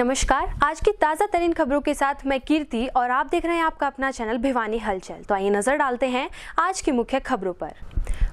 नमस्कार, आज की ताज़ा तरीन खबरों के साथ मैं कीर्ति और आप देख रहे हैं आपका अपना चैनल भिवानी हलचल। तो आइए नजर डालते हैं आज की मुख्य खबरों पर।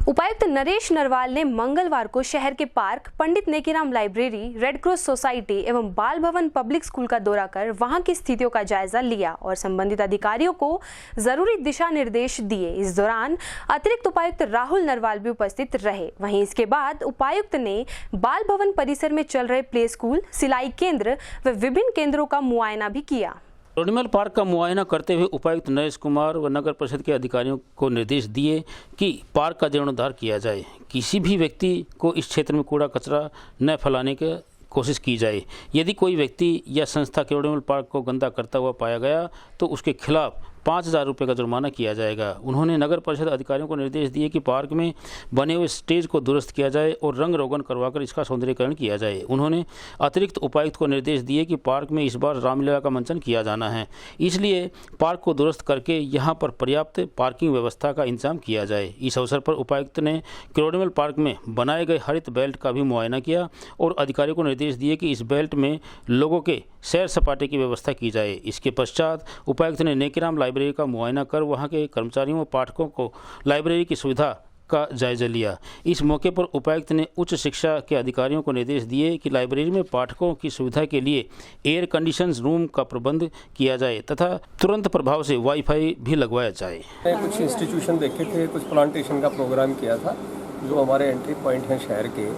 उपायुक्त नरेश नरवाल ने मंगलवार को शहर के park, Pandit Nekiram library, Red Cross society एवं बाल भवन पब्लिक स्कूल का दौरा कर वहां की स्थितियों का जायजा लिया और संबंधित अधिकारियों को जरूरी दिशा निर्देश दिए। इस दौरान अतिरिक्त उपायुक्त राहुल नरवाल भी उपस्थित रहे। वहीं इसके बाद उपायुक्त ने बाल भवन परिसर में चल रहे प्ले स्कूल, सिलाई केंद्र व विभिन्न केंद्रों का मुआयना भी किया। एनिमल पार्क का मुआयना करते हुए उपायुक्त नरेश कुमार व नगर परिषद के अधिकारियों को निर्देश दिए कि पार्क का जीर्णोद्धार किया जाए। किसी भी व्यक्ति को इस क्षेत्र में कूड़ा कचरा न फैलाने की कोशिश की जाए। यदि कोई व्यक्ति या संस्था एनिमल पार्क को गंदा करता हुआ पाया गया तो उसके खिलाफ 5,000 रुपये का जुर्माना किया जाएगा। उन्होंने नगर परिषद अधिकारियों को निर्देश दिए कि पार्क में बने हुए स्टेज को दुरुस्त किया जाए और रंग रोगन करवाकर इसका सौंदर्यीकरण किया जाए। उन्होंने अतिरिक्त उपायुक्त को निर्देश दिए कि पार्क में इस बार रामलीला का मंचन किया जाना है, इसलिए पार्क को दुरुस्त करके यहाँ पर पर्याप्त पार्किंग व्यवस्था का इंतजाम किया जाए। इस अवसर पर उपायुक्त ने एनिमल पार्क में बनाए गए हरित बेल्ट का भी मुआयना किया और अधिकारियों को निर्देश दिए कि इस बेल्ट में लोगों के सैर सपाटे की व्यवस्था की जाए। इसके पश्चात उपायुक्त ने नेकीराम लाइब्रेरी का मुआयना कर वहां के कर्मचारियों व पाठकों को लाइब्रेरी की सुविधा का जायजा लिया। इस मौके पर उपायुक्त ने उच्च शिक्षा के अधिकारियों को निर्देश दिए कि लाइब्रेरी में पाठकों की सुविधा के लिए एयर कंडीशन रूम का प्रबंध किया जाए तथा तुरंत प्रभाव से वाईफाई भी लगवाया जाए। कुछ इंस्टीट्यूशन देखे थे, कुछ प्लांटेशन का प्रोग्राम किया था जो हमारे एंट्री पॉइंट हैं शहर के।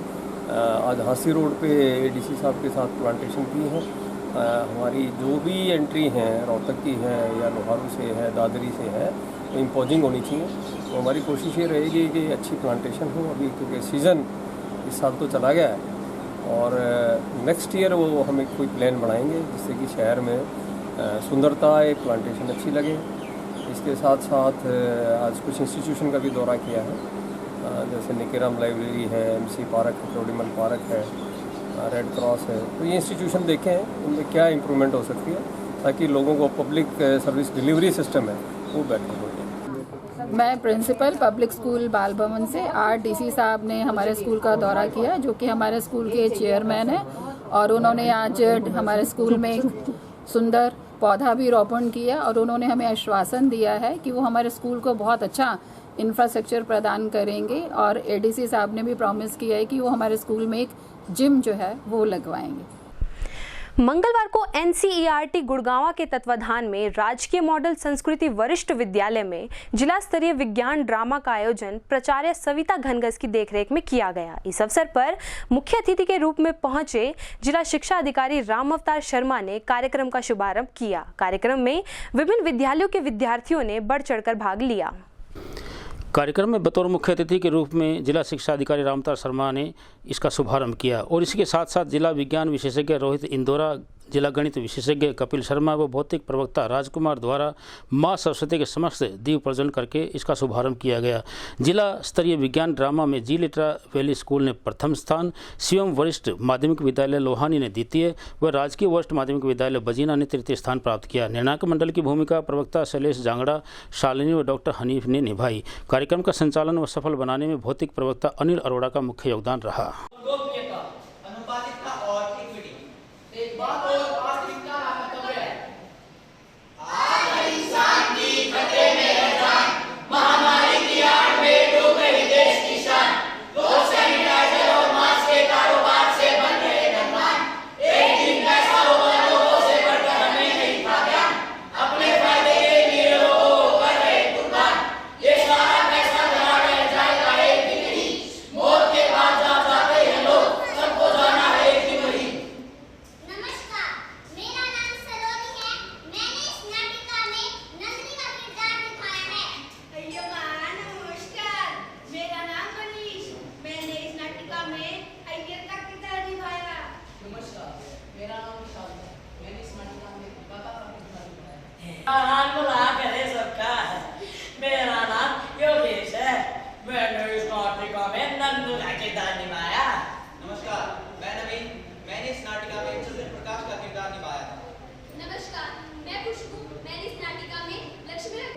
आज हांसी रोड पे एडीसी साहब के साथ प्लांटेशन की है। हमारी जो भी एंट्री हैं रोहतक की है या लोहारू से है, दादरी से है, तो इम्पोजिंग होनी चाहिए। तो हमारी कोशिश ये रहेगी कि अच्छी प्लांटेशन हो अभी, क्योंकि सीज़न इस साल तो चला गया है और नेक्स्ट ईयर वो हम एक कोई प्लान बनाएंगे जिससे कि शहर में सुंदरता आए, प्लांटेशन अच्छी लगे। इसके साथ साथ आज कुछ इंस्टीट्यूशन का भी दौरा किया है, जैसे नेकीराम लाइब्रेरी है, एमसी पार्क है, एनिमल पार्क है, रेड क्रॉस है। तो ये इंस्टीट्यूशन देखें उनमें क्या इम्प्रूवमेंट हो सकती है ताकि लोगों को पब्लिक सर्विस डिलीवरी सिस्टम है वो बेटर हो जाए। मैं प्रिंसिपल पब्लिक स्कूल बाल भवन से। आज डीसी साहब ने हमारे स्कूल का दौरा किया, जो कि हमारे स्कूल के चेयरमैन हैं, और उन्होंने आज हमारे स्कूल में एक सुंदर पौधा भी रोपण किया और उन्होंने हमें आश्वासन दिया है कि वो हमारे स्कूल को बहुत अच्छा इंफ्रास्ट्रक्चर प्रदान करेंगे। और एडीसी साहब ने भी प्रॉमिस किया है कि वो हमारे स्कूल में एक जिम जो है वो लगवाएंगे। मंगलवार को एनसीईआरटी गुड़गांव के तत्वाधान में राजकीय मॉडल संस्कृति वरिष्ठ विद्यालय में जिला स्तरीय विज्ञान ड्रामा का आयोजन प्राचार्य सविता घनघस की देखरेख में किया गया। इस अवसर पर मुख्य अतिथि के रूप में पहुंचे जिला शिक्षा अधिकारी राम अवतार शर्मा ने कार्यक्रम का शुभारंभ किया। कार्यक्रम में विभिन्न विद्यालयों के विद्यार्थियों ने बढ़ चढ़कर भाग लिया। कार्यक्रम में बतौर मुख्य अतिथि के रूप में जिला शिक्षा अधिकारी रामतार शर्मा ने इसका शुभारंभ किया और इसके साथ साथ जिला विज्ञान विशेषज्ञ रोहित इंदौरा, जिला गणित विशेषज्ञ कपिल शर्मा व भौतिक प्रवक्ता राजकुमार द्वारा मां सरस्वती के समक्ष दीप प्रज्वलन करके इसका शुभारंभ किया गया। जिला स्तरीय विज्ञान ड्रामा में जी लिटरा वैली स्कूल ने प्रथम स्थान, शिवम वरिष्ठ माध्यमिक विद्यालय लोहानी ने द्वितीय व राजकीय वरिष्ठ माध्यमिक विद्यालय बजीना ने तृतीय स्थान प्राप्त किया। निर्णायक मंडल की भूमिका प्रवक्ता शैलेश जांगड़ा, शालिनी व डॉक्टर हनीफ ने निभाई। कार्यक्रम का संचालन व सफल बनाने में भौतिक प्रवक्ता अनिल अरोड़ा का मुख्य योगदान रहा।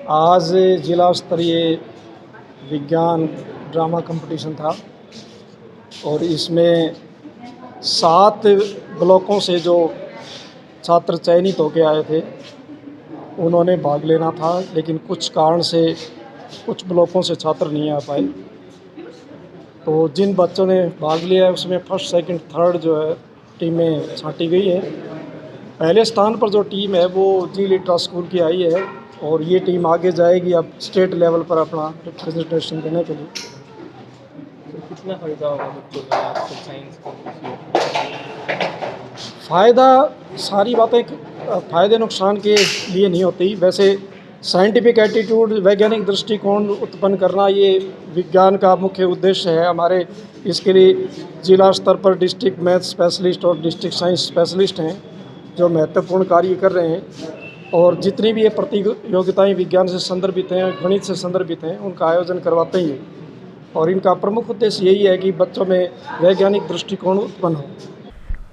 आज जिला स्तरीय विज्ञान ड्रामा कंपटीशन था और इसमें 7 ब्लॉकों से जो छात्र चयनित होकर आए थे, उन्होंने भाग लेना था, लेकिन कुछ कारण से कुछ ब्लॉकों से छात्र नहीं आ पाए। तो जिन बच्चों ने भाग लिया है उसमें फर्स्ट, सेकंड, थर्ड जो है टीमें छांटी गई है। पहले स्थान पर जो टीम है वो जी लिटरा स्कूल की आई है और ये टीम आगे जाएगी अब स्टेट लेवल पर अपना रिप्रेजेंटेशन देने के लिए। कितना फ़ायदा होगा बच्चों का साइंस का? फ़ायदा, सारी बातें फ़ायदे नुकसान के लिए नहीं होती। वैसे साइंटिफिक एटीट्यूड, वैज्ञानिक दृष्टिकोण उत्पन्न करना ये विज्ञान का मुख्य उद्देश्य है हमारे। इसके लिए जिला स्तर पर डिस्ट्रिक्ट मैथ स्पेशलिस्ट और डिस्ट्रिक्ट साइंस स्पेशलिस्ट हैं जो महत्वपूर्ण कार्य कर रहे हैं। और जितनी भी ये प्रतियोगिताएं विज्ञान से संदर्भित हैं, गणित से संदर्भित हैं, उनका आयोजन करवाते ही हैं। और इनका प्रमुख उद्देश्य यही है कि बच्चों में वैज्ञानिक दृष्टिकोण उत्पन्न हो।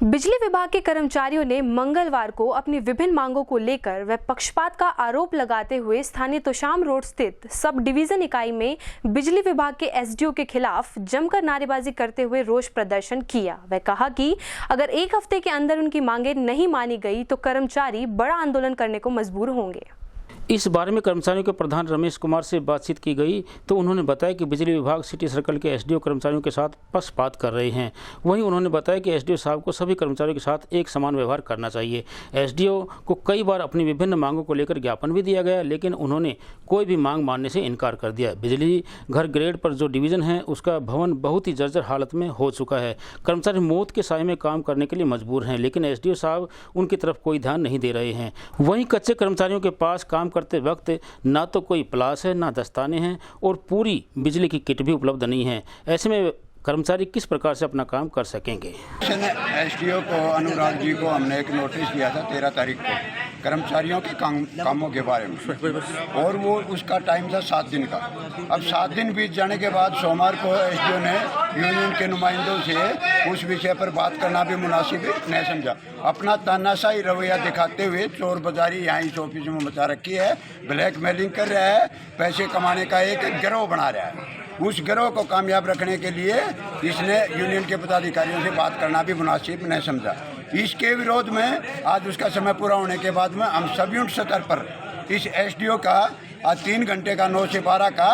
बिजली विभाग के कर्मचारियों ने मंगलवार को अपनी विभिन्न मांगों को लेकर व पक्षपात का आरोप लगाते हुए स्थानीय तोशाम रोड स्थित सब डिवीजन इकाई में बिजली विभाग के एसडीओ के खिलाफ जमकर नारेबाजी करते हुए रोष प्रदर्शन किया। वह कहा कि अगर एक हफ्ते के अंदर उनकी मांगें नहीं मानी गई तो कर्मचारी बड़ा आंदोलन करने को मजबूर होंगे। इस बारे में कर्मचारियों के प्रधान रमेश कुमार से बातचीत की गई तो उन्होंने बताया कि बिजली विभाग सिटी सर्कल के एसडीओ कर्मचारियों के साथ पक्षपात कर रहे हैं। वहीं उन्होंने बताया कि एसडीओ साहब को सभी कर्मचारियों के साथ एक समान व्यवहार करना चाहिए। एसडीओ को कई बार अपनी विभिन्न मांगों को लेकर ज्ञापन भी दिया गया, लेकिन उन्होंने कोई भी मांग मानने से इनकार कर दिया। बिजली घर ग्रेड पर जो डिवीज़न है उसका भवन बहुत ही जर्जर हालत में हो चुका है। कर्मचारी मौत के साए में काम करने के लिए मजबूर हैं, लेकिन एसडीओ साहब उनकी तरफ कोई ध्यान नहीं दे रहे हैं। वहीं कच्चे कर्मचारियों के पास काम करते वक्त ना तो कोई प्लास है, ना दस्ताने हैं और पूरी बिजली की किट भी उपलब्ध नहीं है। ऐसे में कर्मचारी किस प्रकार से अपना काम कर सकेंगे? एसडीओ को अनुराग जी को हमने एक नोटिस दिया था 13 तारीख को कर्मचारियों के कामों के बारे में, और वो उसका टाइम था 7 दिन का। अब 7 दिन बीत जाने के बाद सोमवार को एसडीओ ने यूनियन के नुमाइंदों से उस विषय पर बात करना भी मुनासिब नहीं समझा। अपना तानाशाही रवैया दिखाते हुए चोर बाजारी यहाँ इस ऑफिस में मचा रखी है, ब्लैकमेलिंग कर रहा है, पैसे कमाने का एक गिरोह बना रहा है। उस गिरोह को कामयाब रखने के लिए इसने यूनियन के पदाधिकारियों से बात करना भी मुनासिब नहीं समझा। इसके विरोध में आज उसका समय पूरा होने के बाद में हम सभी उच्च स्तर पर इस एसडीओ का आज 3 घंटे का 9 से 12 का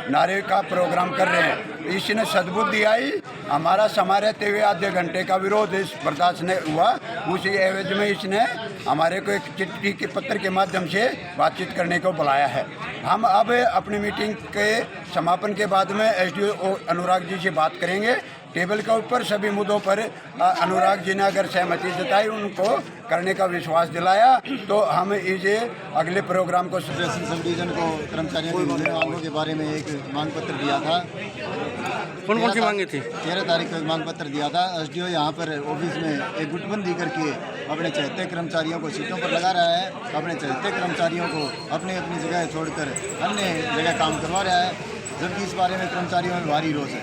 नारे का प्रोग्राम कर रहे हैं। इसने सद्बुद्धि आई, हमारा समय रहते हुए आधे घंटे का विरोध इस बर्दाश्त नहीं हुआ। उसी एवज में इसने हमारे को एक चिट्ठी के पत्र के माध्यम से बातचीत करने को बुलाया है। हम अब अपनी मीटिंग के समापन के बाद में एसडीओ अनुराग जी से बात करेंगे। टेबल के ऊपर सभी मुद्दों पर अनुराग जी ने अगर सहमति जताई, उनको करने का विश्वास दिलाया, तो हम इस अगले प्रोग्राम को सब डिवीजन को कर्मचारियों की विभिन्न मांगों के बारे में एक मांग पत्र दिया था। कौन सी मांगे थी? 13 तारीख को एक मांग पत्र दिया था। एसडीओ यहाँ पर ऑफिस में एक गुटबंदी करके अपने चहते कर्मचारियों को सीटों पर लगा रहा है, अपने चहते कर्मचारियों को अपनी अपनी जगह छोड़कर अन्य जगह काम करवा रहा है। जबकि इस बारे में कर्मचारियों में भारी रोष है,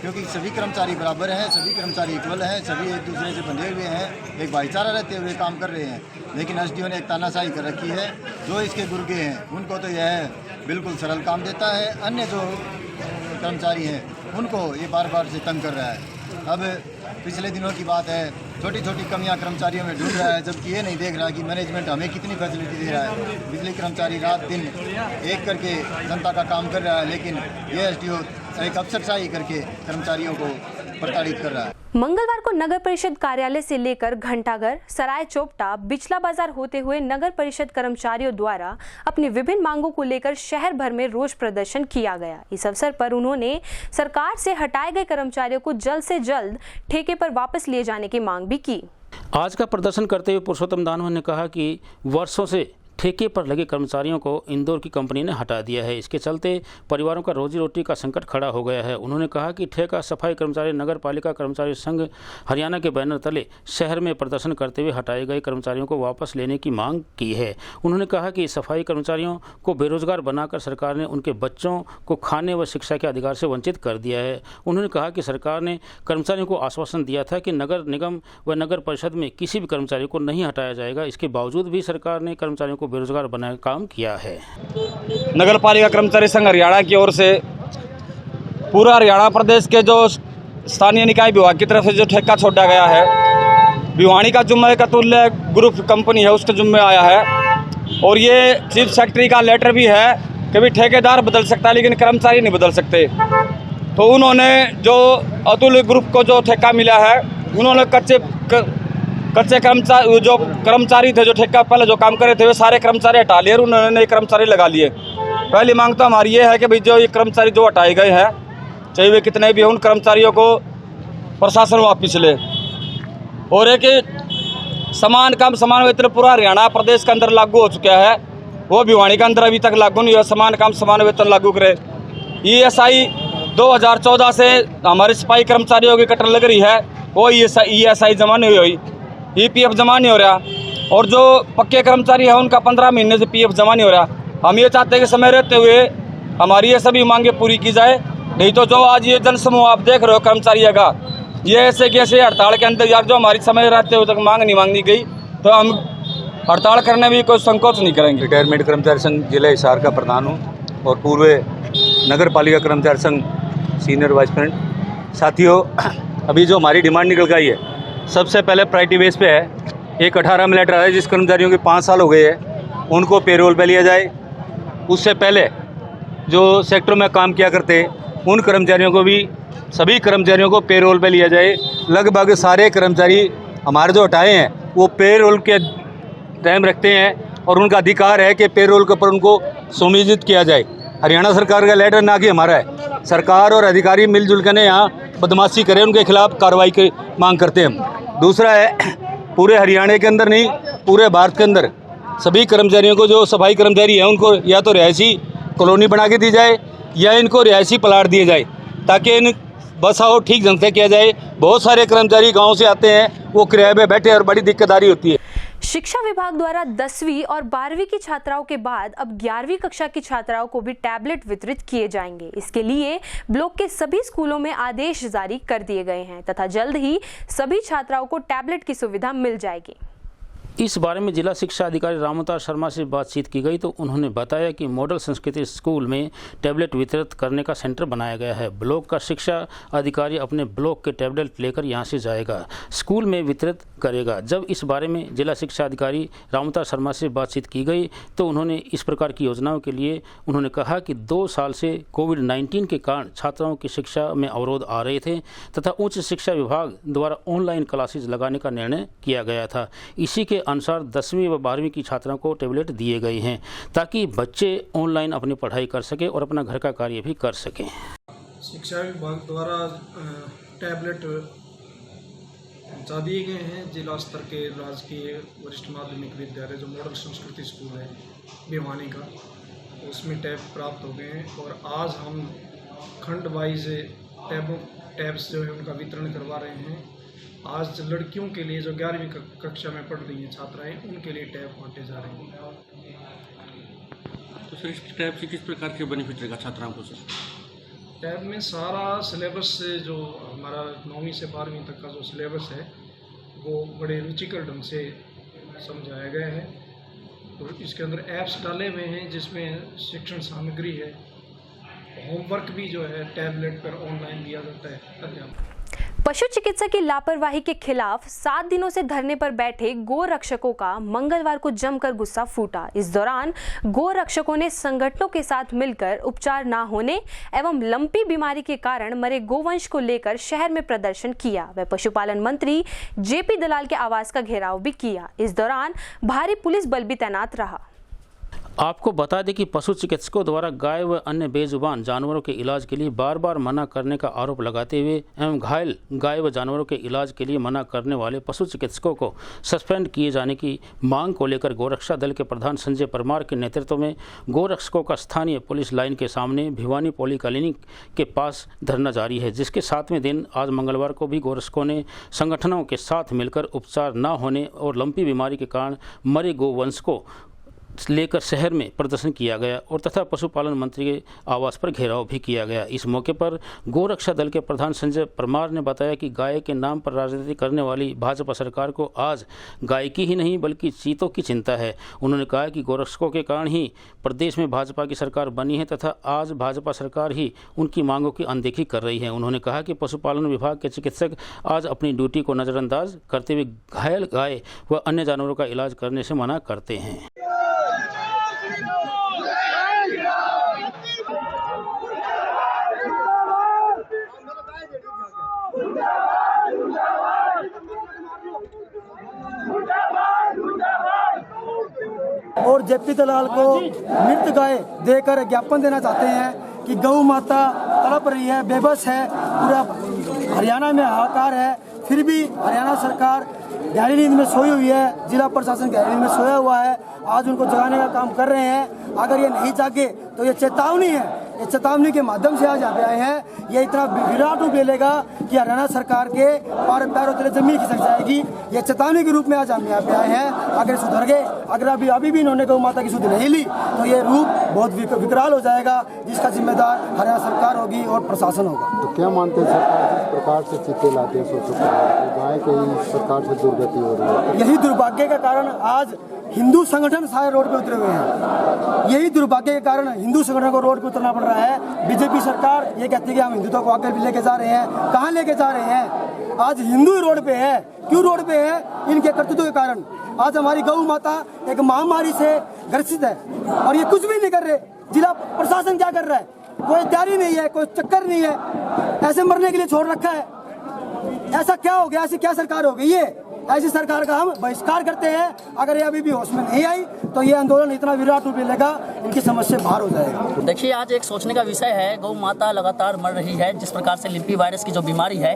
क्योंकि सभी कर्मचारी बराबर हैं, सभी कर्मचारी इक्वल हैं, सभी एक दूसरे से बंधे हुए हैं, एक भाईचारा रहते हुए काम कर रहे हैं। लेकिन एसडीओ ने एक तानाशाही कर रखी है। जो इसके गुर्गे हैं उनको तो यह बिल्कुल सरल काम देता है, अन्य जो कर्मचारी हैं उनको ये बार बार से तंग कर रहा है। अब पिछले दिनों की बात है, छोटी छोटी कमियां कर्मचारियों में ढूंढ रहा है, जबकि ये नहीं देख रहा कि मैनेजमेंट हमें कितनी फैसिलिटी दे रहा है। बिजली कर्मचारी रात दिन एक करके जनता का काम कर रहा है, लेकिन ये एसडीओ एक अफसरशाही करके कर्मचारियों को प्रताड़ित कर रहा है। मंगलवार को नगर परिषद कार्यालय से लेकर घंटाघर, सराय चोपटा, बिचला बाजार होते हुए नगर परिषद कर्मचारियों द्वारा अपनी विभिन्न मांगों को लेकर शहर भर में रोष प्रदर्शन किया गया। इस अवसर पर उन्होंने सरकार से हटाए गए कर्मचारियों को जल्द से जल्द ठेके पर वापस लिए जाने की मांग भी की। आज का प्रदर्शन करते हुए पुरुषोत्तम दानव ने कहा कि वर्षों से ठेके पर लगे कर्मचारियों को इंदौर की कंपनी ने हटा दिया है। इसके चलते परिवारों का रोजी रोटी का संकट खड़ा हो गया है। उन्होंने कहा कि ठेका सफाई कर्मचारी नगर पालिका कर्मचारी संघ हरियाणा के बैनर तले शहर में प्रदर्शन करते हुए हटाए गए कर्मचारियों को वापस लेने की मांग की है। उन्होंने कहा कि सफाई कर्मचारियों को बेरोजगार बनाकर सरकार ने उनके बच्चों को खाने व शिक्षा के अधिकार से वंचित कर दिया है। उन्होंने कहा कि सरकार ने कर्मचारियों को आश्वासन दिया था कि नगर निगम व नगर परिषद में किसी भी कर्मचारी को नहीं हटाया जाएगा। इसके बावजूद भी सरकार ने कर्मचारियों को बेरोजगार बनाने का काम किया है। नगर पालिका कर्मचारी संघ हरियाणा की ओर से पूरा हरियाणा प्रदेश के जो स्थानीय निकाय विभाग की तरफ से जो ठेका छोड़ा गया है, भिवानी का जुम्मे का तुल्य ग्रुप कंपनी है, उसके जुम्मे आया है। और ये चीफ सेक्रेटरी का लेटर भी है कि भी ठेकेदार बदल सकता है लेकिन कर्मचारी नहीं बदल सकते। तो उन्होंने जो अतुल ग्रुप को जो ठेका मिला है, उन्होंने कच्चे कर्मचारी थे जो ठेका पहले जो काम कर रहे थे, वो सारे कर्मचारी हटा लिए और उन्होंने नए कर्मचारी लगा लिए। पहली मांग तो हमारी ये है कि भाई जो ये कर्मचारी जो हटाए गए हैं, चाहे वे कितने भी हों, उन कर्मचारियों को प्रशासन वापस ले। और एक समान काम समान वेतन पूरा हरियाणा प्रदेश के अंदर लागू हो चुका है, वो भिवानी के अंदर अभी तक लागू नहीं हुआ। समान काम समान वेतन लागू करे। ESI 2014 से हमारे सिपाही कर्मचारियों की कटर लग रही है, वो ESI जमा नहीं हुई, EPF जमा नहीं हो रहा। और जो पक्के कर्मचारी हैं उनका 15 महीने से PF जमा नहीं हो रहा। हम ये चाहते हैं कि समय रहते हुए हमारी ये सभी मांगे पूरी की जाए, नहीं तो जो आज ये जनसमूह आप देख रहे हो कर्मचारियों का, ये ऐसे कैसे हड़ताल के अंदर यार जो हमारी समय रहते हुए तक मांग नहीं मांगी गई तो हम हड़ताल करने में कोई संकोच नहीं करेंगे। रिटायरमेंट कर्मचारी संघ जिला हिसार का प्रधान हूँ और पूर्व नगर पालिका कर्मचारी संघ सीनियर वाइस प्रेसिडेंट। साथियों, अभी जो हमारी डिमांड निकल गई है, सबसे पहले प्रायोरिटी बेस पे है। एक 18 में लेटर है जिस कर्मचारियों के 5 साल हो गए हैं उनको पेरोल पे लिया जाए। उससे पहले जो सेक्टर में काम किया करते उन कर्मचारियों को भी, सभी कर्मचारियों को पेरोल पे लिया जाए। लगभग सारे कर्मचारी हमारे जो हटाए हैं वो पेरोल के टाइम रखते हैं और उनका अधिकार है कि पेरोल के ऊपर उनको सुनिश्चित किया जाए। हरियाणा सरकार का लेटर ना कि हमारा है। सरकार और अधिकारी मिलजुल कर यहाँ बदमाशी करें, उनके खिलाफ कार्रवाई की मांग करते हैं हम। दूसरा है, पूरे हरियाणा के अंदर नहीं, पूरे भारत के अंदर सभी कर्मचारियों को, जो सफाई कर्मचारी हैं उनको या तो रिहायशी कॉलोनी बना के दी जाए या इनको रिहायशी प्लाट दिए जाए ताकि इन बसाव ठीक ढंग से किया जाए। बहुत सारे कर्मचारी गाँव से आते हैं, वो किराए पे बैठे और बड़ी दिक्कतदारी होती है। शिक्षा विभाग द्वारा 10वीं और 12वीं की छात्राओं के बाद अब 11वीं कक्षा की छात्राओं को भी टैबलेट वितरित किए जाएंगे। इसके लिए ब्लॉक के सभी स्कूलों में आदेश जारी कर दिए गए हैं तथा जल्द ही सभी छात्राओं को टैबलेट की सुविधा मिल जाएगी। इस बारे में जिला शिक्षा अधिकारी रामअवतार शर्मा से बातचीत की गई तो उन्होंने बताया कि मॉडल संस्कृति स्कूल में टैबलेट वितरित करने का सेंटर बनाया गया है। ब्लॉक का शिक्षा अधिकारी अपने ब्लॉक के टैबलेट लेकर यहां से जाएगा, स्कूल में वितरित करेगा। जब इस बारे में जिला शिक्षा अधिकारी रामअवतार शर्मा से बातचीत की गई तो उन्होंने इस प्रकार की योजनाओं के लिए उन्होंने कहा कि 2 साल से कोविड-19 के कारण छात्राओं की शिक्षा में अवरोध आ रहे थे तथा उच्च शिक्षा विभाग द्वारा ऑनलाइन क्लासेज लगाने का निर्णय किया गया था। इसी के अनुसार 10वीं व 12वीं की छात्राओं को टैबलेट दिए गए हैं ताकि बच्चे ऑनलाइन अपनी पढ़ाई कर सकें और अपना घर का कार्य भी कर सकें। शिक्षा विभाग द्वारा टैबलेट पहुँचा दिए गए हैं। जिला स्तर के राजकीय वरिष्ठ माध्यमिक विद्यालय जो मॉडल संस्कृति स्कूल है भिवानी का, उसमें टैब प्राप्त हो गए हैं और आज हम खंड वाइज टैब्स जो है उनका वितरण करवा रहे हैं। आज लड़कियों के लिए जो 11वीं कक्षा में पढ़ रही हैं छात्राएं, उनके लिए टैब बांटे जा रहे हैं। तो सर इस टैब से किस प्रकार के बेनिफिट रहेगा छात्राओं को? सर टैब में सारा सिलेबस जो हमारा 9वीं से 12वीं तक का जो सिलेबस है वो बड़े रुचिकर ढंग से समझाया गया है और इसके अंदर ऐप्स डाले हुए हैं जिसमें शिक्षण सामग्री है। होमवर्क भी जो है टैबलेट पर ऑनलाइन दिया जाता है। अध्यापन पशु चिकित्सक की लापरवाही के खिलाफ 7 दिनों से धरने पर बैठे गो रक्षकों का मंगलवार को जमकर गुस्सा फूटा। इस दौरान गो रक्षकों ने संगठनों के साथ मिलकर उपचार न होने एवं लंपी बीमारी के कारण मरे गोवंश को लेकर शहर में प्रदर्शन किया। वह पशुपालन मंत्री जेपी दलाल के आवास का घेराव भी किया। इस दौरान भारी पुलिस बल भी तैनात रहा। आपको बता दें कि पशु चिकित्सकों द्वारा गाय व अन्य बेजुबान जानवरों के इलाज के लिए बार बार मना करने का आरोप लगाते हुए एवं घायल गाय व जानवरों के इलाज के लिए मना करने वाले पशु चिकित्सकों को सस्पेंड किए जाने की मांग को लेकर गोरक्षा दल के प्रधान संजय परमार के नेतृत्व में गोरक्षकों का स्थानीय पुलिस लाइन के सामने भिवानी पॉली क्लिनिक के पास धरना जारी है, जिसके 7वें दिन आज मंगलवार को भी गोरक्षकों ने संगठनों के साथ मिलकर उपचार न होने और लंपी बीमारी के कारण मरे गोवंश को लेकर शहर में प्रदर्शन किया गया और तथा पशुपालन मंत्री के आवास पर घेराव भी किया गया। इस मौके पर गोरक्षा दल के प्रधान संजय परमार ने बताया कि गाय के नाम पर राजनीति करने वाली भाजपा सरकार को आज गाय की ही नहीं बल्कि चीतों की चिंता है। उन्होंने कहा कि गोरक्षकों के कारण ही प्रदेश में भाजपा की सरकार बनी है तथा आज भाजपा सरकार ही उनकी मांगों की अनदेखी कर रही है। उन्होंने कहा कि पशुपालन विभाग के चिकित्सक आज अपनी ड्यूटी को नज़रअंदाज करते हुए घायल गाय व अन्य जानवरों का इलाज करने से मना करते हैं। और जेपी दलाल को मृत गाय देकर ज्ञापन देना चाहते हैं कि गौ माता तड़प रही है, बेबस है, पूरा हरियाणा में हाहाकार है। फिर भी हरियाणा सरकार गहरी नींद में सोई हुई है, जिला प्रशासन गहरी नींद में सोया हुआ है। आज उनको जगाने का काम कर रहे हैं। अगर ये नहीं जागे तो ये चेतावनी है, ये चेतावनी के माध्यम से आज यहाँ पे आए हैं। ये इतना विराट रूप ले लेगा कि हरियाणा सरकार के पैरों तले जमीन खिसक जाएगी। ये चेतावनी के रूप में आज हम यहाँ पे आए हैं। अगर सुधर गए, अगर अभी भी इन्होंने गौ माता की शुद्ध नहीं ली तो ये रूप बहुत विकराल हो जाएगा, जिसका जिम्मेदार हरियाणा सरकार होगी और प्रशासन होगा। तो क्या मानते हैं सरकार जिस प्रकार से चित्ते लाते हैं गाय के सरकार से दुर्गति हो रही है? यही दुर्भाग्य का कारण आज हिंदू संगठन सारे रोड पे उतरे हुए हैं। यही दुर्भाग्य के कारण हिंदू संगठन को रोड पे उतरना पड़ रहा है। बीजेपी सरकार ये कहती है कि हम हिंदुत्व को आगे भी लेके जा रहे हैं। कहाँ लेके जा रहे हैं? आज हिंदू ही रोड पे है। क्यों रोड पे है? इनके कर्तव्यों के कारण। आज हमारी गौ माता एक महामारी से ग्रसित है और ये कुछ भी नहीं कर रहे। जिला प्रशासन क्या कर रहा है? कोई तैयारी नहीं है, कोई चक्कर नहीं है, ऐसे मरने के लिए छोड़ रखा है। ऐसा क्या हो गया? ऐसी क्या सरकार हो गई है? ऐसी सरकार का हम बहिष्कार करते हैं। अगर ये अभी भी होश में नहीं आई तो ये आंदोलन इतना विराट रूप लेगा, इनकी समस्या बाहर हो जाएगा। देखिए, आज एक सोचने का विषय है। गौ माता लगातार मर रही है। जिस प्रकार से लिम्पी वायरस की जो बीमारी है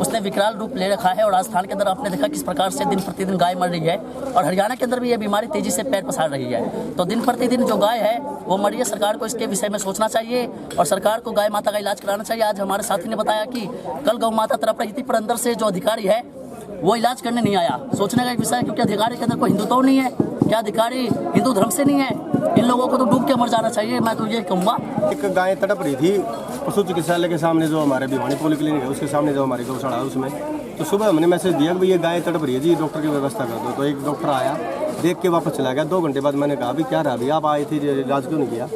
उसने विकराल रूप ले रखा है और राजस्थान के अंदर आपने देखा किस प्रकार से दिन प्रतिदिन गाय मर रही है और हरियाणा के अंदर भी ये बीमारी तेजी से पैर पसार रही है। तो दिन प्रतिदिन जो गाय है वो मर रही है। सरकार को इसके विषय में सोचना चाहिए और सरकार को गाय माता का इलाज कराना चाहिए। आज हमारे साथी ने बताया कि कल गौ माता तड़प रही थी पर अंदर से जो अधिकारी है वो इलाज करने नहीं आया। सोचने का एक विषय है, क्योंकि अधिकारी के अंदर कोई हिंदुत्व नहीं है। क्या अधिकारी हिंदू धर्म से नहीं है? इन लोगों को तो डूब के मर जाना चाहिए। मैं तो ये कहूँगा। एक गाय तड़प रही थी पशु चिकित्सालय के सामने, जो हमारे भिवानी पॉलीक्लिनिक है उसके सामने, जो हमारी गौशाला है उसमें। तो सुबह हमने मैसेज दिया कि ये गाय तड़प रही है जी, डॉक्टर की व्यवस्था कर दो। तो एक डॉक्टर आया, देख के वापस चला गया। 2 घंटे बाद मैंने कहा अभी क्या रहा, अभी आप आए थे, इलाज क्यों नहीं किया?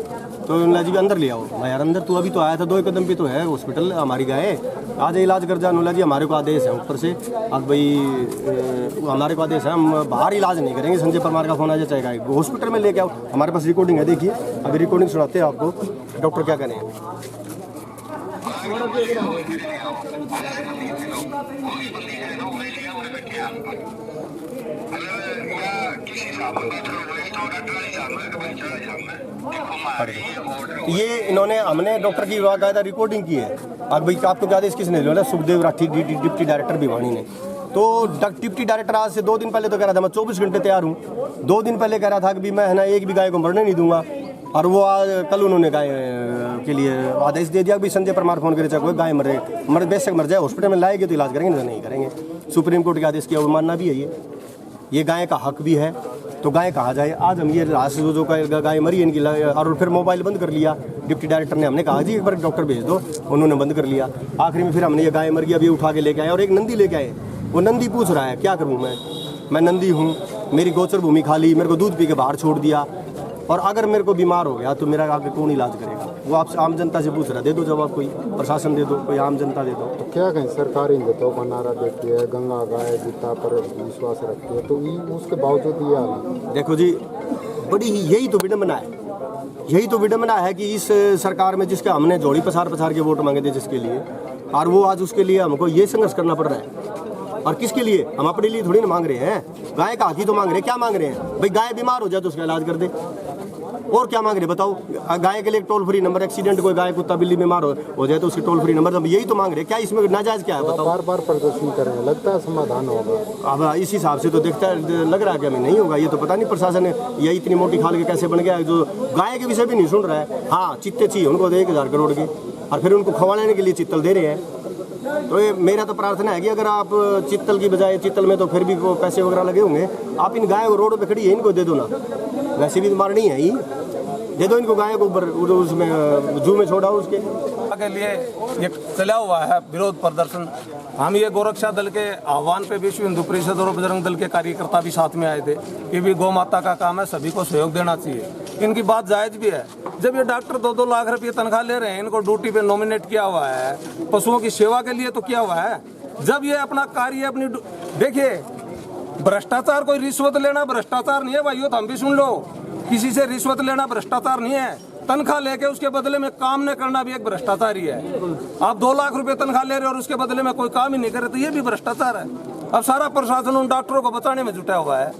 तो उन्होंने जी अंदर ले आओ। मैं यार अंदर तू अभी तो आया था, 2 कदम पे तो है हॉस्पिटल, हमारी गाय आज इलाज कर जा। अनुला जी हमारे को आदेश है ऊपर से, अब भाई हमारे को आदेश है, हम बाहर इलाज नहीं करेंगे। संजय परमार का फोन आ जाएगा, हॉस्पिटल में लेके आओ। हमारे पास रिकॉर्डिंग है, देखिए अभी रिकॉर्डिंग सुनाते हैं आपको डॉक्टर क्या करें। ये इन्होंने हमने डॉक्टर की बाकायदा रिकॉर्डिंग की है। अब भाई आपको क्या आदेश किसने दिया? सुखदेव राठी डिप्टी डायरेक्टर भिवानी ने। तो डिप्टी डायरेक्टर आज से 2 दिन पहले तो कह रहा था मैं 24 घंटे तैयार हूँ। 2 दिन पहले कह रहा था कि मैं है ना एक भी गाय को मरने नहीं दूंगा। और वो कल उन्होंने गाय के लिए आदेश दे दिया कि संजय परमार फोन करे, चाहे कोई गाय मर बेशक मर जाए, हॉस्पिटल में लाएंगे तो इलाज करेंगे, नहीं करेंगे। सुप्रीम कोर्ट के आदेश किया, वो मानना भी है। ये गाय का हक भी है तो गाय कहा जाए। आज हम ये जो गाय मरी है इनकी, और फिर मोबाइल बंद कर लिया डिप्टी डायरेक्टर ने। हमने कहा जी एक बार डॉक्टर भेज दो, उन्होंने बंद कर लिया। आखिरी में फिर हमने ये गाय मर गई, अभी उठा के लेके आए और एक नंदी लेके आए। वो नंदी पूछ रहा है क्या करूँ मैं नंदी हूँ, मेरी गोचर भूमि खाली, मेरे को दूध पी के बाहर छोड़ दिया, और अगर मेरे को बीमार हो गया तो मेरा आगे कौन इलाज करेगा? वो आपसे आम जनता से पूछ रहा है। दे दो जवाब, कोई प्रशासन दे दो, कोई आम जनता दे दो। तो क्या कहें, सरकार हिंदुत्व का नारा देती है, गंगा गाय गीता पर विश्वास रखती है, तो उसके बावजूद ये हाल। देखो जी, बड़ी ही यही तो विडम्बना है। यही तो विडम्बना है कि इस सरकार में जिसका हमने जोड़ी पसार के वोट मांगे थे जिसके लिए, और वो आज उसके लिए हमको ये संघर्ष करना पड़ रहा है। और किसके लिए? हम अपने लिए थोड़ी ना मांग रहे हैं। गाय का हक ही तो मांग रहे हैं। क्या मांग रहे हैं भाई? गाय बीमार हो जाए तो उसका इलाज कर दे। और क्या मांग रहे बताओ? गाय के लिए टोल फ्री नंबर, एक्सीडेंट कोई गाय कुत्ता बिल्ली बीमार हो जाए तो उसकी टोल फ्री नंबर, हम यही तो मांग रहे हैं। क्या इसमें नाजायज क्या है बताओ? बार प्रदर्शन कर रहे हैं, लगता है समाधान होगा। अब इस हिसाब से तो देखता लग रहा है कि हमें नहीं होगा। ये तो पता नहीं प्रशासन ये इतनी मोटी खाल के कैसे बन गया है, जो गाय के विषय भी नहीं सुन रहा है। हाँ, चित्ते चाहिए उनको 1000 करोड़ के, और फिर उनको खवाने के लिए चित्तल दे रहे हैं। तो ये मेरा तो प्रार्थना है कि अगर आप चित्तल की बजाय, चित्तल में तो फिर भी पैसे वगैरह लगे होंगे, आप इन गाय को रोड पे खड़ी है इनको दे दो ना। वैसे भी तो मारनी है ही, दे दो इनको गाय को उसमें जू में छोड़ा उसके लिए ये चला हुआ है विरोध प्रदर्शन। हम ये गोरक्षा दल के आह्वान पे विश्व हिंदू परिषद और बजरंग दल के कार्यकर्ता भी साथ में आए थे कि भी गौ माता का काम है, सभी को सहयोग देना चाहिए। इनकी बात जायज भी है। जब ये डॉक्टर 2-2 लाख रुपये तनख्वाह ले रहे हैं, इनको ड्यूटी पे नॉमिनेट किया हुआ है पशुओं की सेवा के लिए तो किया हुआ है। जब ये अपना कार्य अपनी देखिए, भ्रष्टाचार कोई रिश्वत लेना भ्रष्टाचार नहीं है भाइयों, तो हम भी सुन लो, किसी से रिश्वत लेना भ्रष्टाचार नहीं है। तनख्वाह लेके उसके बदले में काम न करना भी एक भ्रष्टाचार ही है। आप 2 लाख रुपए तनख्वाह ले रहे हो और उसके बदले में कोई काम ही नहीं करे तो ये भी भ्रष्टाचार है। अब सारा प्रशासन उन डॉक्टरों को बचाने में जुटा हुआ है।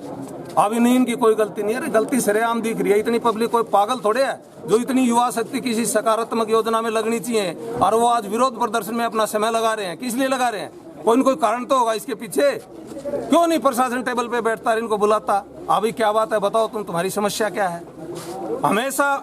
अब इनकी कोई गलती नहीं है, अरे गलती सरेआम दिख रही है। इतनी पब्लिक कोई पागल थोड़े है जो इतनी युवा शक्ति किसी सकारात्मक योजना में लगनी चाहिए और वो आज विरोध प्रदर्शन में अपना समय लगा रहे हैं। किस लिए लगा रहे हैं? कोई न कोई कारण तो होगा इसके पीछे। क्यों नहीं प्रशासन टेबल पे बैठता और इनको बुलाता? अभी क्या बात है बताओ, तुम्हारी समस्या क्या है? हमेशा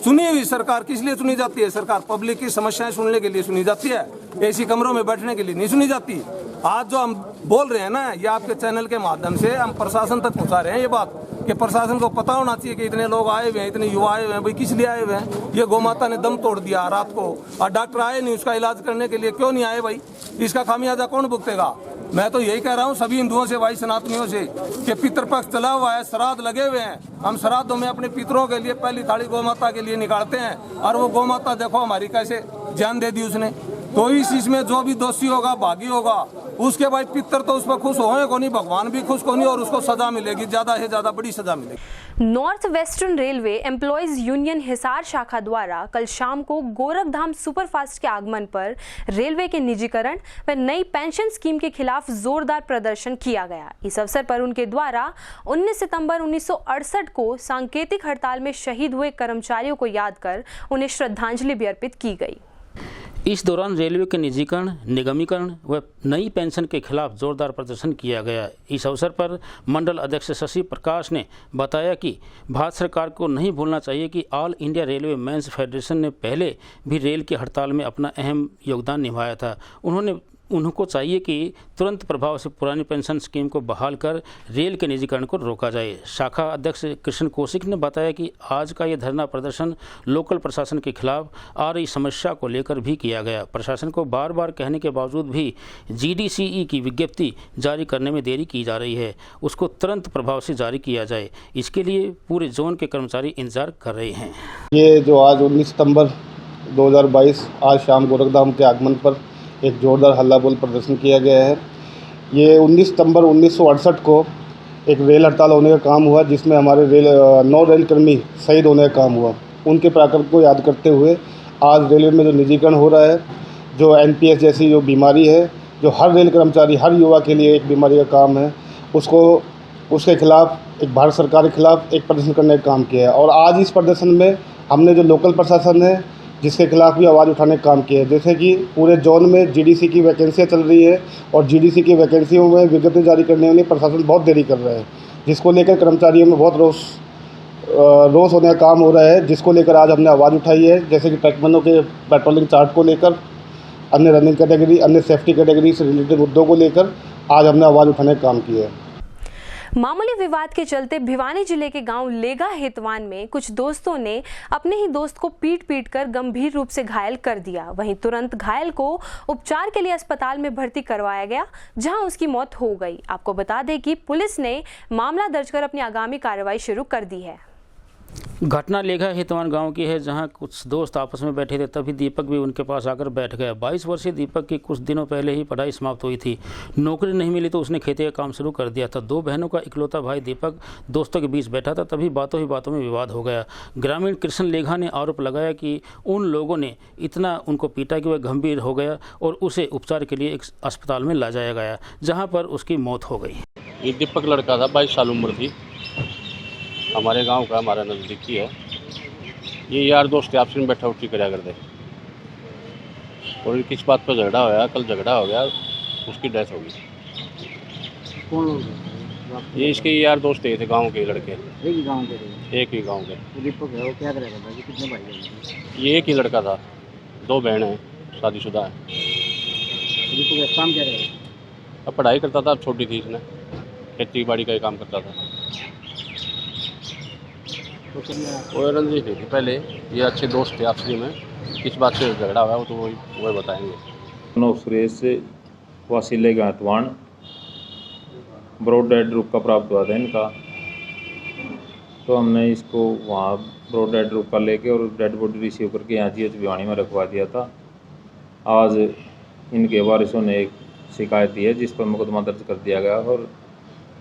चुनी हुई सरकार किस लिए चुनी जाती है? सरकार पब्लिक की समस्याएं सुनने के लिए सुनी जाती है, ऐसी कमरों में बैठने के लिए नहीं सुनी जाती। आज जो हम बोल रहे हैं ना, ये आपके चैनल के माध्यम से हम प्रशासन तक पहुंचा रहे हैं ये बात कि प्रशासन को पता होना चाहिए कि इतने लोग आए हुए हैं, इतने युवा आए हुए हैं, भाई किस लिए आए हुए हैं? ये गौ माता ने दम तोड़ दिया रात को और डॉक्टर आए नहीं उसका इलाज करने के लिए। क्यों नहीं आए भाई? इसका खामियाजा कौन भुगतेगा? मैं तो यही कह रहा हूँ सभी हिंदुओं से, भाई सनातनियों से, कि पितृपक्ष चला हुआ है, श्राद्ध लगे हुए हैं। हम श्राद्धों में अपने पितरों के लिए पहली थाली गौ माता के लिए निकालते हैं और वो गौ माता देखो हमारी कैसे जान दे दी उसने। तो इस चीज में जो भी दोषी होगा, भागी होगा, उसके भाई पितर तो उस पर खुश होए को नहीं, भगवान भी खुश को नहीं, और उसको सजा मिलेगी, ज्यादा से ज्यादा बड़ी सजा मिलेगी। North western railway employees union Hisar शाखा द्वारा कल शाम को गोरखधाम सुपरफास्ट के आगमन पर रेलवे के निजीकरण व नई पेंशन स्कीम के खिलाफ जोरदार प्रदर्शन किया गया। इस अवसर पर उनके द्वारा 19 सितंबर 1968 को सांकेतिक हड़ताल में शहीद हुए कर्मचारियों को याद कर उन्हें श्रद्धांजलि भी अर्पित की गई। इस दौरान रेलवे के निजीकरण, निगमीकरण व नई पेंशन के खिलाफ जोरदार प्रदर्शन किया गया। इस अवसर पर मंडल अध्यक्ष शशि प्रकाश ने बताया कि भारत सरकार को नहीं भूलना चाहिए कि all India railway men's federation ने पहले भी रेल की हड़ताल में अपना अहम योगदान निभाया था। उनको चाहिए कि तुरंत प्रभाव से पुरानी पेंशन स्कीम को बहाल कर रेल के निजीकरण को रोका जाए। शाखा अध्यक्ष कृष्ण कौशिक ने बताया कि आज का ये धरना प्रदर्शन लोकल प्रशासन के खिलाफ आ रही समस्या को लेकर भी किया गया। प्रशासन को बार बार कहने के बावजूद भी GDCE की विज्ञप्ति जारी करने में देरी की जा रही है, उसको तुरंत प्रभाव से जारी किया जाए। इसके लिए पूरे जोन के कर्मचारी इंतजार कर रहे हैं। ये जो आज 19 सितंबर 2022 आज शाम गोरखधाम के आगमन पर एक जोरदार हल्ला बोल प्रदर्शन किया गया है। ये 19 सितंबर 1968 को एक रेल हड़ताल होने का काम हुआ, जिसमें हमारे 9 रेल कर्मी शहीद होने का काम हुआ। उनके पराक्रम को याद करते हुए आज रेलवे में जो निजीकरण हो रहा है, जो NPS जैसी जो बीमारी है, जो हर रेल कर्मचारी, हर युवा के लिए एक बीमारी का काम है, उसके खिलाफ एक भारत सरकार के खिलाफ एक प्रदर्शन करने का काम किया है। और आज इस प्रदर्शन में हमने जो लोकल प्रशासन है जिसके खिलाफ भी आवाज़ उठाने का काम किया है। जैसे कि पूरे जोन में GDC की वैकेंसियाँ चल रही है और GDC की वैकेंसियों में विज्ञप्ति जारी करने में प्रशासन बहुत देरी कर रहा है, जिसको लेकर कर्मचारियों में बहुत रोष होने का काम हो रहा है, जिसको लेकर आज हमने आवाज़ उठाई है। जैसे कि ट्रैकमैनों के पेट्रोलिंग चार्ट को लेकर, अन्य रनिंग कैटेगरी, अन्य सेफ्टी कैटेगरी से रिलेटेड मुद्दों को लेकर आज हमने आवाज़ उठाने का काम किया है। मामूली विवाद के चलते भिवानी जिले के गांव लेगा हेतवान में कुछ दोस्तों ने अपने ही दोस्त को पीट कर गंभीर रूप से घायल कर दिया। वहीं तुरंत घायल को उपचार के लिए अस्पताल में भर्ती करवाया गया, जहां उसकी मौत हो गई। आपको बता दें कि पुलिस ने मामला दर्ज कर अपनी आगामी कार्रवाई शुरू कर दी है। घटना लेगा हेतवान गांव की है, जहां कुछ दोस्त आपस में बैठे थे, तभी दीपक भी उनके पास आकर बैठ गया। 22 वर्षीय दीपक की कुछ दिनों पहले ही पढ़ाई समाप्त हुई थी। नौकरी नहीं मिली तो उसने खेती का काम शुरू कर दिया था। 2 बहनों का इकलौता भाई दीपक दोस्तों के बीच बैठा था, तभी बातों ही बातों में विवाद हो गया। ग्रामीण कृष्ण लेघा ने आरोप लगाया कि उन लोगों ने इतना उनको पीटा कि वह गंभीर हो गया और उसे उपचार के लिए एक अस्पताल में ला जाया गया, जहाँ पर उसकी मौत हो गई। ये दीपक लड़का था, 22 साल उम्र थी, हमारे गांव का, हमारा नज़दीकी है। ये यार दोस्त आपस में बैठा उठी कराया करते और किस बात पर झगड़ा होया, कल झगड़ा हो गया, उसकी डेथ हो गई। कौन लोग? ये इसके यार दोस्त थे गांव के लड़के। एक ही गांव के? एक ही गांव के। दीपक है वो क्या करेगा भाई? कितने भाई हैं? ये एक ही लड़का था, 2 बहन हैं, शादीशुदा है। दीपक काम क्या करेगा? अब पढ़ाई करता था, अब छोटी थी इसने, खेती बाड़ी का काम करता था। वो रंजिश नहीं थी पहले, ये अच्छे दोस्त थे आपसी में। किस बात से झगड़ा हुआ वो तो वही बताएंगे। नौ सुरेश वासिले गांतवान ब्रॉड डेड रुका प्राप्त हुआ था इनका, तो हमने इसको वहाँ ब्रॉड डेड रुका लेके और डेड बॉडी रिसीव करके यहाँ GH भिवानी में रखवा दिया था। आज इनके वारिसों ने एक शिकायत दी है जिस पर मुकदमा दर्ज कर दिया गया और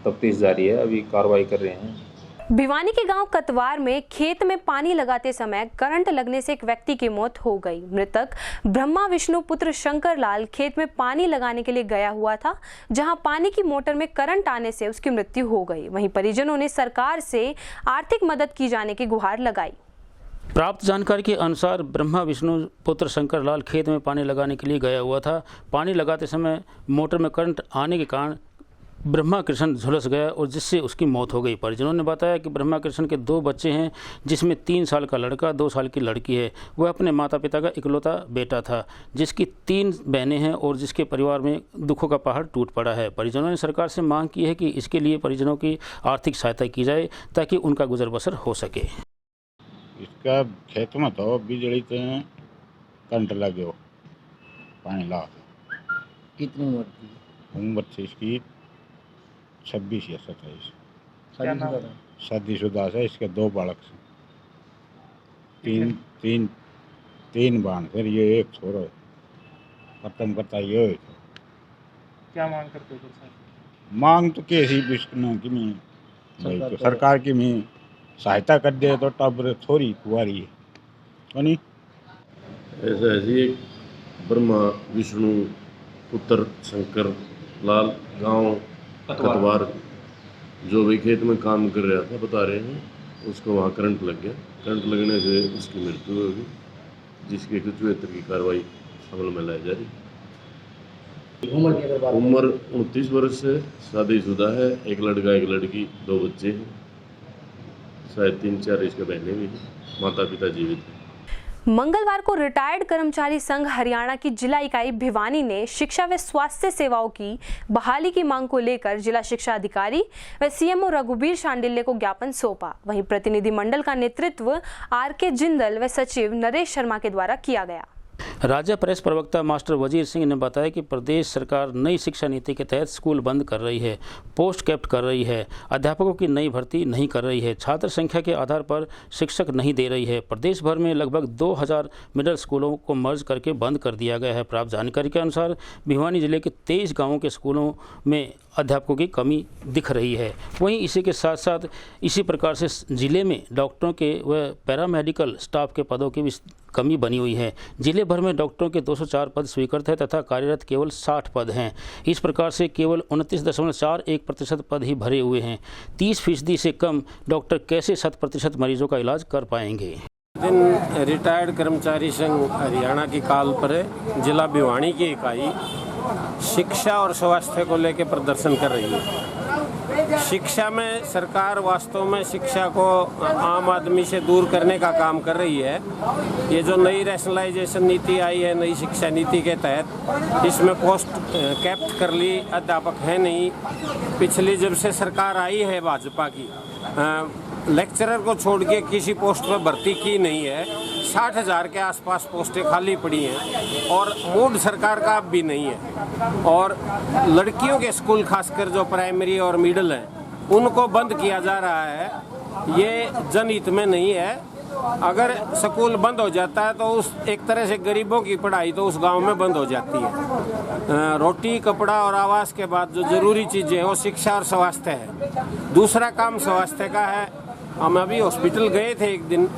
तफ्तीश जारी है, अभी कार्रवाई कर रहे हैं। भिवानी के गांव कतवार में खेत में पानी लगाते समय करंट लगने से एक व्यक्ति की मौत हो गई। मृतक ब्रह्मा विष्णु पुत्र शंकर लाल खेत में पानी लगाने के लिए गया हुआ था, जहां पानी की मोटर में करंट आने से उसकी मृत्यु हो गई। वहीं परिजनों ने सरकार से आर्थिक मदद की जाने की गुहार लगाई। प्राप्त जानकारी के अनुसार ब्रह्मा विष्णु पुत्र शंकर लाल खेत में पानी लगाने के लिए गया हुआ था। पानी लगाते समय मोटर में करंट आने के कारण ब्रह्मा कृष्ण झुलस गया और जिससे उसकी मौत हो गई। परिजनों ने बताया कि ब्रह्मा कृष्ण के 2 बच्चे हैं, जिसमें 3 साल का लड़का 2 साल की लड़की है। वह अपने माता पिता का इकलौता बेटा था, जिसकी 3 बहनें हैं और जिसके परिवार में दुखों का पहाड़ टूट पड़ा है। परिजनों ने सरकार से मांग की है कि इसके लिए परिजनों की आर्थिक सहायता की जाए ताकि उनका गुजर बसर हो सके। इसका खेत में तो बिजली से करंट लगे हो, पानी ला। कितनी उम्र थी? उम्र थी इसकी 26 या 27। शादीशुदा है, इसके 2 बालक से, तीन बाण, फिर ये एक छोरो है। खत्म करता ये है। क्या मांग करते हो सर? मांग तो कैसी बिस्कुना की में भाई तो सरकार की में सहायता कर दे तो टब थोड़ी कुआरी है नहीं। ऐसा ऐसी एक ब्रह्मा विष्णु पुत्र शंकर लाल गांव कतवार जो भी खेत में काम कर रहा था बता रहे हैं, उसको वहाँ करंट लग गया। करंट लगने से उसकी मृत्यु हो गई, जिसके कुछ की कार्रवाई अमल में लाई जा रही है। उम्र 29 वर्ष से, शादीशुदा है, एक लड़का एक लड़की, 2 बच्चे हैं, शायद 3-4 इसके बहनें भी हैं, माता पिता जीवित हैं। मंगलवार को रिटायर्ड कर्मचारी संघ हरियाणा की जिला इकाई भिवानी ने शिक्षा व स्वास्थ्य सेवाओं की बहाली की मांग को लेकर जिला शिक्षा अधिकारी व CMO रघुबीर शांडिल्य को ज्ञापन सौंपा। वहीं प्रतिनिधिमंडल का नेतृत्व RK जिंदल व सचिव नरेश शर्मा के द्वारा किया गया। राज्य प्रेस प्रवक्ता मास्टर वजीर सिंह ने बताया कि प्रदेश सरकार नई शिक्षा नीति के तहत स्कूल बंद कर रही है, पोस्ट कैप्ट कर रही है, अध्यापकों की नई भर्ती नहीं कर रही है, छात्र संख्या के आधार पर शिक्षक नहीं दे रही है। प्रदेश भर में लगभग 2000 मिडिल स्कूलों को मर्ज करके बंद कर दिया गया है। प्राप्त जानकारी के अनुसार भिवानी जिले के 23 गाँवों के स्कूलों में अध्यापकों की कमी दिख रही है। वहीं इसी के साथ साथ इसी प्रकार से जिले में डॉक्टरों के व पैरामेडिकल स्टाफ के पदों की भी कमी बनी हुई है। जिले भर में डॉक्टरों के 204 पद स्वीकृत है तथा कार्यरत केवल 60 पद हैं। इस प्रकार से केवल 29.41% पद ही भरे हुए हैं। 30% से कम डॉक्टर कैसे 100% मरीजों का इलाज कर पाएंगे। दिन रिटायर्ड कर्मचारी संघ हरियाणा की काल पर जिला भिवानी की इकाई शिक्षा और स्वास्थ्य को लेकर प्रदर्शन कर रही है। शिक्षा में सरकार वास्तव में शिक्षा को आम आदमी से दूर करने का काम कर रही है। ये जो नई रैशनलाइजेशन नीति आई है, नई शिक्षा नीति के तहत, इसमें पोस्ट कैप्ट कर ली, अध्यापक है नहीं। पिछली जब से सरकार आई है भाजपा की, लेक्चरर को छोड़ के किसी पोस्ट पर भर्ती की नहीं है। 60,000 के आसपास पोस्टें खाली पड़ी हैं और मूड सरकार का अब भी नहीं है। और लड़कियों के स्कूल खासकर जो प्राइमरी और मिडिल हैं उनको बंद किया जा रहा है। ये जनहित में नहीं है। अगर स्कूल बंद हो जाता है तो उस एक तरह से गरीबों की पढ़ाई तो उस गांव में बंद हो जाती है। रोटी, कपड़ा और आवास के बाद जो जरूरी चीज़ें हैं वो शिक्षा और स्वास्थ्य है। दूसरा काम स्वास्थ्य का है। हम अभी हॉस्पिटल गए थे एक दिन,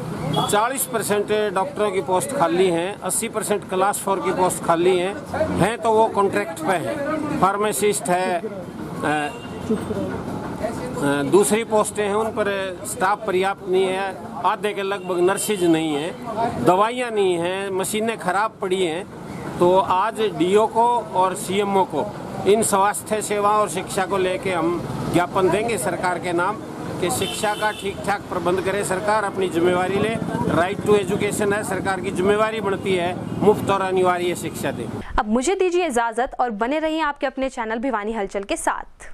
40% डॉक्टरों की पोस्ट खाली हैं, 80% क्लास 4 की पोस्ट खाली हैं तो वो कॉन्ट्रैक्ट पे हैं। फार्मासिस्ट है, दूसरी पोस्टें हैं उन पर स्टाफ पर्याप्त नहीं है, आधे के लगभग नर्सिज नहीं है, दवाइयाँ नहीं हैं, मशीनें खराब पड़ी हैं। तो आज DO को और CMO को इन स्वास्थ्य सेवा और शिक्षा को लेके हम ज्ञापन देंगे सरकार के नाम कि शिक्षा का ठीक ठाक प्रबंध करे सरकार, अपनी जिम्मेवारी ले। राइट टू एजुकेशन है, सरकार की जिम्मेवारी बनती है मुफ्त और अनिवार्य शिक्षा दे। अब मुझे दीजिए इजाजत और बने रहिए आपके अपने चैनल भिवानी हलचल के साथ।